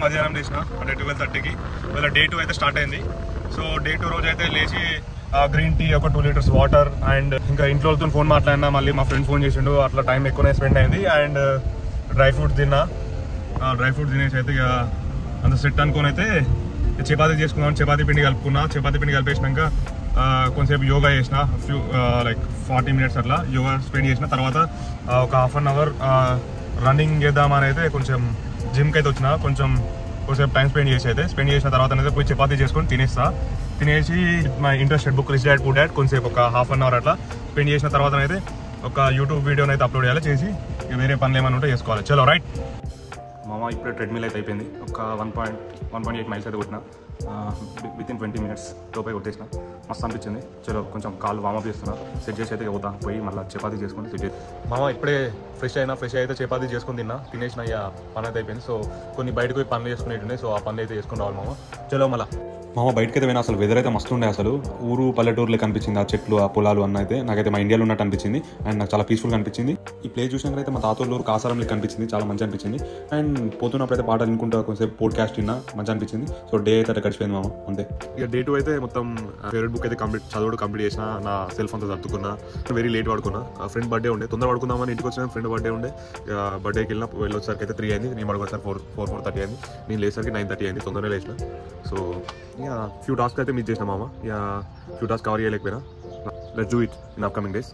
మధ్యాహ్నం లేచిన అంటే 12:30కి. ఇలా డే 2 అయితే స్టార్ట్ అయింది. సో డే 2 రోజు అయితే లేచి గ్రీన్ టీ, ఒక 2 లీటర్స్ వాటర్, అండ్ ఇంకా ఇంట్లో ఫోన్ మాట్లాడినా, మళ్ళీ మా ఫ్రెండ్ ఫోన్ చేసిండు, అట్లా టైం ఎక్కువనే స్పెండ్ అయింది. అండ్ డ్రై ఫ్రూట్స్ తిన్నా. డ్రై ఫ్రూట్స్ తినేసి అయితే ఇక అంత సెట్ అనుకుని అయితే చపాతీ చేసుకున్నాను. చపాతీ పిండి కలుపుకున్నా. చపాతీ పిండి కలిపేసినాక కొంచెంసేపు యోగా చేసిన, లైక్ 40 మినిట్స్ అట్లా యోగా స్పెండ్ చేసిన. తర్వాత ఒక హాఫ్ అన్ అవర్ రన్నింగ్ చేద్దామని అయితే కొంచెం జిమ్కి అయితే వచ్చిన. కొంచెంసేపు టైం స్పెండ్ చేసిన తర్వాత అయితే పోయి చపాతీ చేసుకొని తినేసి my interested book rich dad poor dad కొంచెంసేపు ఒక హాఫ్ అన్ అవర్ అట్లా స్పెండ్ చేసిన తర్వాత అయితే ఒక యూట్యూబ్ వీడియోని అయితే అప్లోడ్ చేసి వేరే పనులు ఏమైనా ఉంటే చేసుకోవాలి. చలో రైట్. మామ ఇప్పుడే ట్రెడ్మిల్ అయితే అయిపోయింది. ఒక 1.8 మైల్స్ అయితే కొట్టిన. వితిన్ 20 మినిట్స్ లోపే కొట్టేసిన. మస్తు అనిపించింది. చలో కొంచెం కాళ్ళు వామప్ చేస్తున్నా. సెట్ చేసి అయితే అవుతా పోయి మళ్ళీ చపాతీ చేసుకొని సెట్ చేసి మామ ఇప్పుడే ఫ్రెష్ అయితే చపాతీ చేసుకొని తినేసిన. ఇక పని అయితే అయిపోయింది. సో కొన్ని బయటకు పోయి పనులు చేసుకునేవి, సో ఆ పనులు అయితే చేసుకుని రావాలి మామ. చలో మళ్ళీ మామ బయటకి అయితే పోయినా. అసలు వెదర్ అయితే మస్తు ఉండే. అసలు ఊరు పల్లెటూరులో కనిపించింది. ఆ చెట్లు, ఆ పొలాలు అన్న అయితే నాకైతే మా ఇండియాలో ఉన్నట్టు అనిపించింది. అండ్ నాకు చాలా పీస్ఫుల్గా అనిపించింది. ఈ ప్లేస్ చూసినాకైతే మా తాతూరు కాసారంలో కనిపించింది. చాలా మంచి అనిపించింది. అండ్ పోతున్నప్పుడు అయితే పాటలు వినుకుంటా కొంచెంసేపు పోడ్కాస్ట్ విన్నా. మంచి అనిపించింది. సో డే అయితే గడిచిపోయింది మామ అంతే. ఇక డే 2 అయితే మొత్తం ఫేవరెట్ బుక్ అయితే కంప్లీట్ చేసిన. నా సెల్ఫ్ అంతా సర్దుకున్నా. వెరీ లేట్ పడుకున్నా. ఫ్రెండ్ బర్త్డే ఉండే. తొందర పడుకుందామని ఇంటికి వచ్చిన. ఫ్రెండ్ బర్త్డే ఉండే. బర్త్డేకి వెళ్ళొచ్చేసరికి అయితే 3 అయింది. నేను పడుకోసారి 4:30 అయింది. నేను లేసరికి 9:30 అయింది. తొందరగా లేచిన. సో ఇక ఫ్యూ టాస్క్ అయితే మిస్ చేసిన మామ. ఇక ఫ్యూ టాస్క్ కవర్ చేయలేకపోయినా. Let's do it in upcoming days.